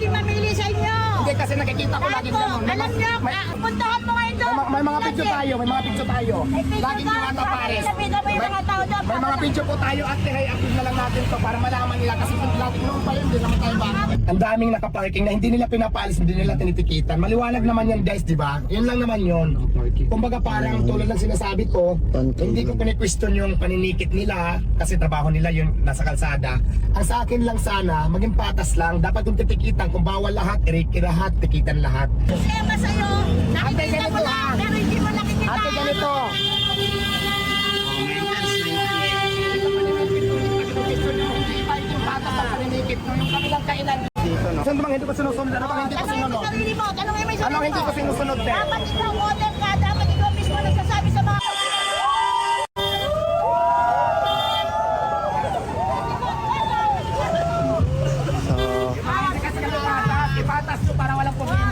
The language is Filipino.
pwede mamili sa inyo. Hindi kasi nakikita ko lagi ganun. Alam nyo, puntahan mo ngayon doon. May mga picture tayo, may mga picture tayo. Lagi yung mga pares. May mga picture po tayo at i-upload na lang natin to para malaman nila kasi kung lagi noon pa yun, hindi naman tayo ba? Ang daming nakaparking na hindi nila pinapaalis, hindi nila tinitikitan. Maliwanag naman yan guys, di ba? Yun lang naman yun. Kumbaga parang tulad ng sinasabi ko, hindi ko pini-question yung paninikit nila kasi trabaho nila yun nasa kalsada. Ang sa akin lang sana, maging patas lang, dapat yung titikitan, kung bawal lahat, lahat, tikitan lahat. Problema sa'yo, nakikita mo lang, pero hindi mo nakikita. Ate, ganito. Yung kabilang kainan dito, no? Saan bang hindi ko sinusunod? Ano bang hindi ko sinunod? Ano hindi ko sinusunod, te? Dapat ikaw order ka, dapat ikaw mismo nagsasabi sa mga... Kasi ipatas nyo para walang problema.